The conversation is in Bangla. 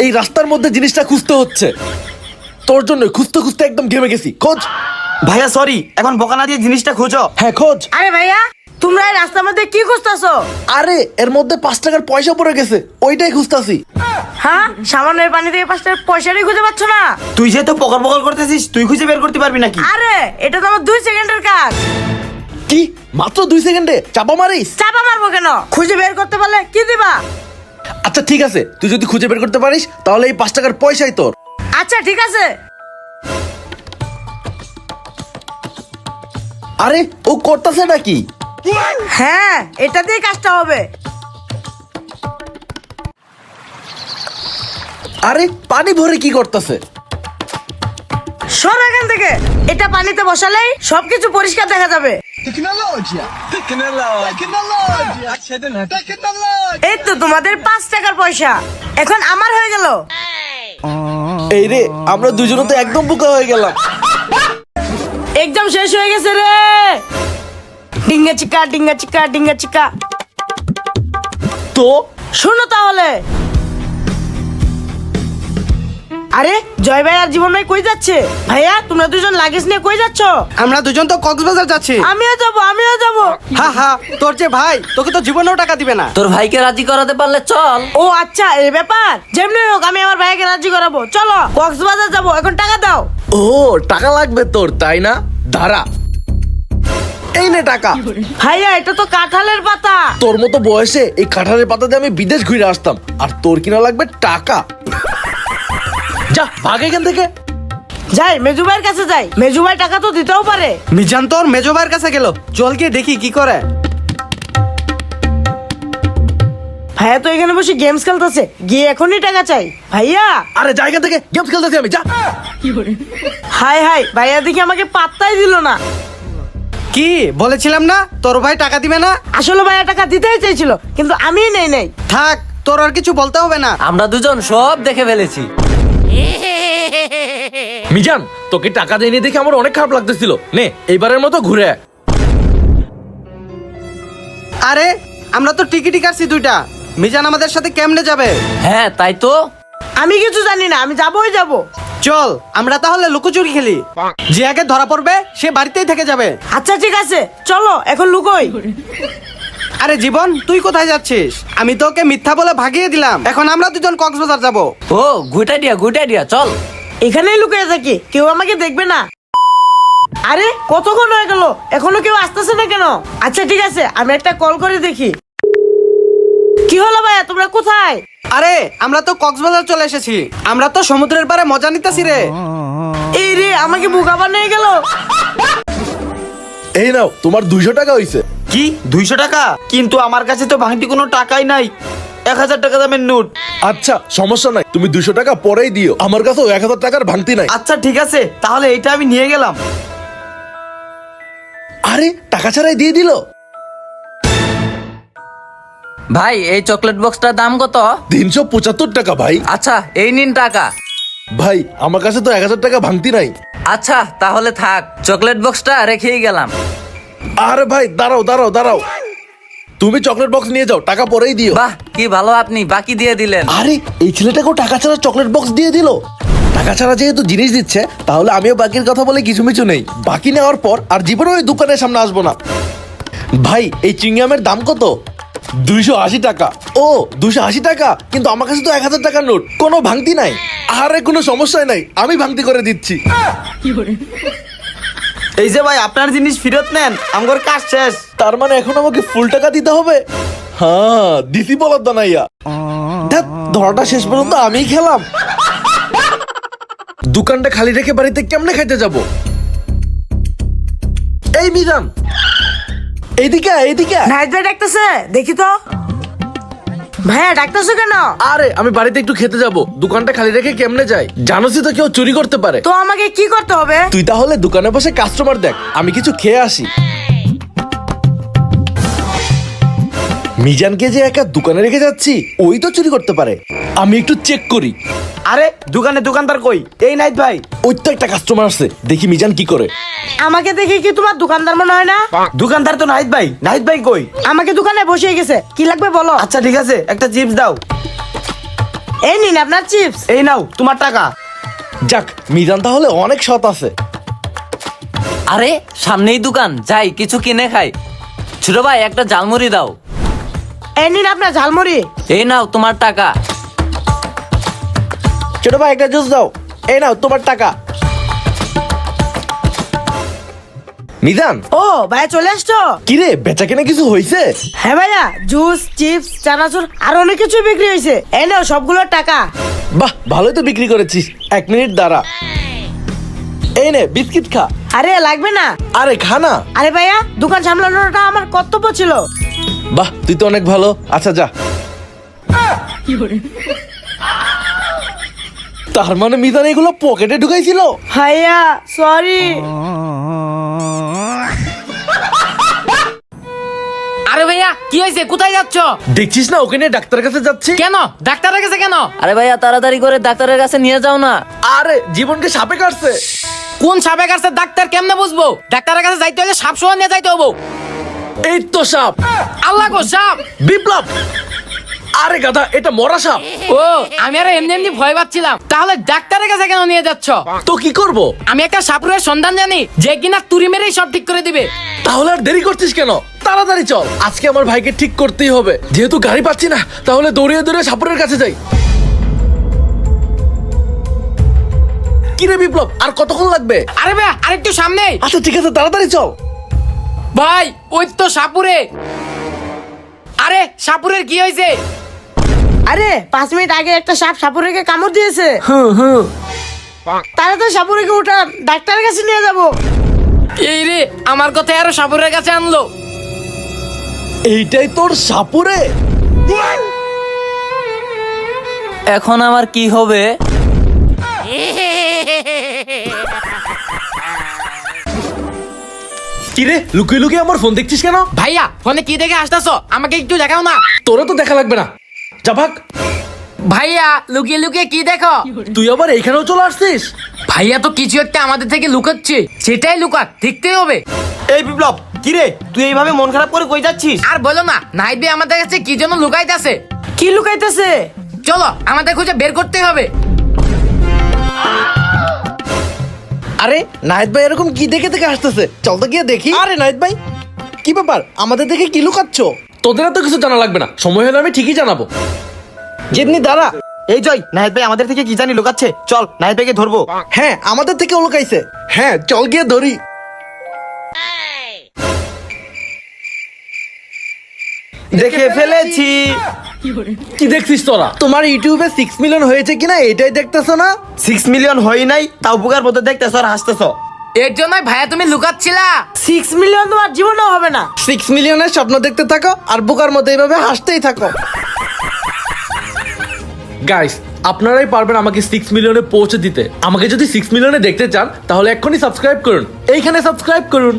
এই রাস্তার মধ্যে জিনিসটা খুঁজতে হচ্ছে। তোর জন্য খুঁজতে খুঁজতে একদম ঘেমে গেছি। খোঁজ। ভাইয়া সরি, এখন বকা না দিয়ে জিনিসটা খোঁজো। হ্যাঁ খোঁজ। আরে ভাইয়া, তোমরা এই রাস্তার মধ্যে কি খুঁজতেছো? আরে এর মধ্যে 5 টাকার পয়সা পড়ে গেছে, ওইটাই খুঁজতাছি। হ্যাঁ, সামান্যের পানি থেকে 5 টাকার পয়সাটাই খুঁজে পাচ্ছ না? তুই যেহেতু পকর পকর করতেছিস, তুই খুঁজে বের করতে পারবি নাকি? আরে এটা তো আমার 2 সেকেন্ডের কাজ। কি মাত্র 2 সেকেন্ডে চাপা মারিস? চাপা মারবো কেন? খুঁজে বের করতে পারলে কি দিবা? আচ্ছা ঠিক আছে, তুই যদি খুঁজে বের করতে পারিস তাহলে এই 5 টাকার পয়সাই তোর। আচ্ছা ঠিক আছে। আরে ও করতেছে নাকি? হ্যাঁ, এটা দিয়ে কাজটা হবে। আরে পানি ভরে কি করতেছে? সর এখান থেকে। এটা পানিতে বসালেই সবকিছু পরিষ্কার দেখা যাবে। এই তো তোমাদের 5 টাকার পয়সা এখন আমার হয়ে গেল। এই রে, আমরা দুজনে তো একদম বোকা হয়ে গেলাম। এক্সাম শেষ হয়ে গেছে রে। ডিঙ্গা চিকা ডিঙ্গা চিকা ডিঙ্গা চিকা। তো শোনো তাহলে। আরে জয় ভাই আর জীবন ভাই কই যাচ্ছে? ভাইয়া তোমরা দুজন লাগেজ নিয়ে কই যাচ্ছ? আমরা দুজন তো কক্সবাজার যাচ্ছি। আমিও যাব। হা হা, তোর যে ভাই, তোকে তো জীবনেও টাকা দিবে না। তোর ভাইকে রাজি করাতে পারলে চল। ও আচ্ছা, এই ব্যাপার। যেমনি হোক আমি আমার ভাইকে রাজি করাবো। চলো কক্সবাজার যাবো, এখন টাকা দাও। ও টাকা লাগবে তোর, তাই না? দাঁড়া, এই নে টাকা। ভাইয়া এটা তো কাঁঠালের পাতা। তোর মতো বয়সে এই কাঁঠালের পাতা দিয়ে আমি বিদেশ ঘুরে আসতাম, আর তোর কিনা লাগবে টাকা। যা ভাগ এখান থেকে। যাই মেজু ভাইয়ের কাছে যাই, মেজু ভাই টাকা তো দিতেও পারে। মিজান তোর মেজো ভাইয়ের কাছে গেল, চল গিয়ে দেখি কি করে। ভাইয়া তো এখানে বসে গেমস খেলতেছে, গিয়ে এখনই টাকা চাই। ভাইয়া আরে জায়গা থেকে গেমস খেলতেছি আমি, যা। হাই হাই, ভাইয়া দেখি আমাকে পাত্তাই দিল না। কি বলেছিলাম না তোর ভাই টাকা দিবে না? আসলে ভাইয়া টাকা দিতেই চাইছিল, কিন্তু আমি নেই। থাক, তোর আর কিছু বলতে হবে না। আমরা দুজন সব দেখে ফেলেছি। মিজান, তোকে টাকা দিয়ে দেখে আমার অনেক খারাপ লাগতেছিল। নে এইবারের মতো ঘুরে আয়। আরে আমরা তো টিকিটই কাটছি 2টা। মিজান আমাদের সাথে কেমনে যাবে? হ্যাঁ তাই তো। আমি কিছু জানি না, আমি যাবোই যাব। চল আমরা তাহলে লুকোচুরি খেলি। যে আগে ধরা পড়বে সে বাড়িতেই থেকে যাবে। আচ্ছা ঠিক আছে, চলো এখন লুকোই। আরে জীবন, তুই কোথায় যাচ্ছিস? আমি তোকে মিথ্যা বলে ভাগিয়ে দিলাম। এখন আমরা দুজন কক্সবাজার যাব। ও গুড আইডিয়া, চল। এখানেই লুকিয়ে থাকি, কেউ আমাকে দেখবে না। আরে কতক্ষণ হয়ে গেল, এখনো কেউ আসতেছে না কেন? আচ্ছা ঠিক আছে, আমি একটা কল করে দেখি। কি হলো ভাইয়া, তোমরা কোথায়? আরে আমরা তো কক্সবাজার চলে এসেছি। আমরা তো সমুদ্রের পাড়ে মজা নিতেছি রে। এই রে, আমাকে বোকা বানিয়ে গেল। এই নাও, তোমার 200 টাকা হইছে। কি 200 টাকা? কিন্তু আমার কাছে তো ভাঙতি কোনো টাকাই নাই। 1000 টাকা দামের নোট। আচ্ছা সমস্যা নাই, তুমি 200 টাকা পরেই দিও। আমার কাছেও 1000 টাকার ভাঙতি নাই। আচ্ছা ঠিক আছে, তাহলে এটা আমি নিয়ে গেলাম। আরে টাকা ছাড়াই দিয়ে দিল। ভাই এই চকলেট বক্সটার দাম কত? 375 টাকা ভাই। আচ্ছা এই নিন টাকা। ভাই আমার কাছে তো 1000 টাকা ভাঙতি নাই। আচ্ছা তাহলে থাক, চকলেট বক্সটা রেখেই গেলাম। আরে ভাই দাঁড়াও, তুমি চকলেট বক্স নিয়ে যাও, টাকা পরেই দিও। বাহ কি ভালো, আপনি বাকি দিয়ে দিলেন। আরে এই ছেলেটাকেও টাকা ছাড়া চকলেট বক্স দিয়ে দিল। টাকা ছাড়া যেহেতু জিনিস দিচ্ছে, তাহলে আমিও বাকির কথা বলে কিছু মিছু নেই। বাকি নেওয়ার পর আর জীবনে ওই দোকানের সামনে আসবো না। ভাই এই চিংগামের দাম কত? 280 টাকা। ও 280 টাকা, কিন্তু আমার কাছে তো 1000 টাকার নোট, কোনো ভাঙতি নাই। আরে কোনো সমস্যাই নাই, আমি ভাঙতি করে দিচ্ছি। এই যে ভাই, আপনার জিনিস ফেরত নেন, আমার কাজ শেষ। তার মানে এখন আমাকে ফুল টাকা দিতে হবে? হ্যাঁ দিছি বলার দানাইয়া। ধরাটা শেষ পর্যন্ত আমিই খেলাম। দোকানটা খালি রেখে বাড়িতে কেমনে খাইতে যাব? এই মিজান, এইদিকে নাইট ভাই ডাকতেছে, দেখি তো। ভাইয়া ডাকতেছো কেন? আরে আমি বাড়িতে একটু খেতে যাব, দোকানটা খালি রেখে কেমনে যাই? জানোসই তো কেউ চুরি করতে পারে। তো আমাকে কি করতে হবে? তুই তাহলে দোকানে বসে কাস্টমার দেখ, আমি কিছু খেয়ে আসি। মিজানকে যে একা দোকানে রেখে যাচ্ছি, ওই তো চুরি করতে পারে। আমি একটু চেক করি। আরে দোকানদার কই? এই নাইট ভাই। ওই তো একটা কাস্টমার আছে, দেখি মিজান কি করে। আমাকে দেখে কি তোমার দোকানদার মনে হয় না? দোকানদার তো নাহিদ ভাই কই? আমাকে দোকানে বসে গেছে, কি লাগবে বলো? আচ্ছা ঠিক আছে, একটা চিপস দাও। এই নিন আপনার চিপস। এই নাও তোমার টাকা। যাক, মিজান তাহলে অনেক সৎ আছে। আরে সামনেই দোকান, যাই কিছু কিনে খাই। ছোট ভাই একটা ঝালমুড়ি দাও। এই নিন আপনার ঝালমুড়ি। এই নাও তোমার টাকা। ছোট ভাই একটা জুস দাও। এই নাও তোমার টাকা। মিজান, ও ভাইয়া চলে আসছো? কিরে বেচা কেনা কিছু হয়েছে? হ্যাঁ ভাইয়া, জুস, চিপস, চানাচুর আর অনেক কিছু বিক্রি হয়েছে। এই নাও সবগুলোর টাকা। বাহ, ভালোই তো বিক্রি করেছিস। 1 মিনিট দাঁড়া। এই নে বিস্কিট খা। আরে লাগবে না। আরে খা না। আরে ভাইয়া, দোকান সামলানোটা আমার কর্তব্য ছিল। বাহ, তুই তো অনেক ভালো। আচ্ছা যা। তার মানে মিজান এগুলো পকেটে ঢুকাইছিল? ভাইয়া সরি। আরে ভাইয়া কি হয়েছে, কোথায় যাচ্ছ? দেখছিস না ওখানে ডাক্তারের কাছে যাচ্ছি। কেন ডাক্তারের কাছে কেন? আরে ভাইয়া তাড়াতাড়ি করে ডাক্তারের কাছে নিয়ে যাও না। আরে জীবনকে সাপে কাটছে। কোন সাপে কাটছে ডাক্তার কেমনে বুঝবো? ডাক্তারের কাছে যাইতে হলে সাপ সহ নিয়ে যাইতে হবো। এই তো সাপ। আল্লাহ গো সাপ! বিপ্লব, আরে গাধা, এটা মরা সাপ। ও আমি আর এমনি এমনি ভয় পাচ্ছিলাম। তাহলে ডাক্তারের কাছে কেন নিয়ে যাচ্ছ? তো কি করব? আমি একটা সাপুরের সন্ধান জানি যে কিনা তুড়ি মেরেই সব ঠিক করে দিবে। তাহলে আর দেরি করছিস কেন? তাড়াতাড়ি চল, আজকে আমার ভাইকে ঠিক করতেই হবে। যেহেতু গাড়ি পাচ্ছি না, তাহলে দৌড়িয়ে দৌড়িয়ে সাপুরের কাছে যাই। কিরে বিপ্লব, আর কতক্ষণ লাগবে? আরে ভাইয়া আরেকটু সামনে। আচ্ছা ঠিক আছে, তাড়াতাড়ি চল। ভাই ওই তো সাপুরে। আরে সাপুরের কি হয়েছে? আরে 5 মিনিট আগে একটা সাপ সাপুরেকে কামড় দিয়েছে। তাহলে তো সাপুরেকে ওটা ডাক্তারের কাছে নিয়ে যাব। এই রে, আমার কথা আরো সাপুরের কাছে আনলো। এইটাই তোর সাপুরে? এখন আমার কি হবে? কিরে লুকিয়ে লুকিয়ে আমার ফোন দেখছিস কেন? ভাইয়া ফোনে কি দেখে আসতেছ? আমাকে একটু দেখাও না। তোরা তো দেখা লাগবে না, যা ভাগ। ভাইয়া লুকিয়ে লুকিয়ে কি দেখো? তুই আবার এইখানেও চলে আসছিস? ভাইয়া তো কিছু একটা আমাদের থেকে লুকাচ্ছে, সেটাই লুকাক, দেখতেই হবে। এই বিপ্লব, কিরে তুই এইভাবে মন খারাপ করে কই যাচ্ছিস? আর বলো না, নাইট ভাই আমাদের কাছে কি জন্য লুকাইতেছে। কি লুকাইতেছে? চলো আমাদের খুঁজে বের করতে হবে। আরে নাহিদ ভাই এরকম কি দেখে দেখে আসতেছে? চল তো গিয়ে দেখি। আরে নাহিদ ভাই, কি ব্যাপার? আমাদের দেখে কি লুকাচ্ছ? তোদের তো কিছু জানা লাগবে না, সময় হলে আমি ঠিকই জানাবো। যেমনি দাঁড়া। এই জয়, নাহিদ ভাই আমাদের থেকে কি জানি লুকাচ্ছে। চল নাহিদ ভাইকে ধরবো। হ্যাঁ, আমাদের থেকে লুকাইছে। হ্যাঁ চল গিয়ে ধরি। দেখে ফেলেছি। কি দেখছিস তোরা? তোমার ইউটিউবে 6 মিলিয়ন হয়েছে কিনা এটাই দেখতেছ না? 6 মিলিয়ন হয় নাই, তাও বুকার মতো দেখতেছ আর হাসতেছ। এর জন্যই ভাইয়া তুমি লুকাচ্ছিলা। 6 মিলিয়ন তোমার জীবনেও হবে না। 6 মিলিয়নের স্বপ্ন দেখতে থাকো আর বোকার মতো এইভাবে হাসতেই থাকো। গাইস, আপনারাই পারবেন আমাকে 6 মিলিয়নে পৌঁছে দিতে। আমাকে যদি 6 মিলিয়নে দেখতে চান তাহলে এক্ষুনি সাবস্ক্রাইব করুন। এইখানে সাবস্ক্রাইব করুন।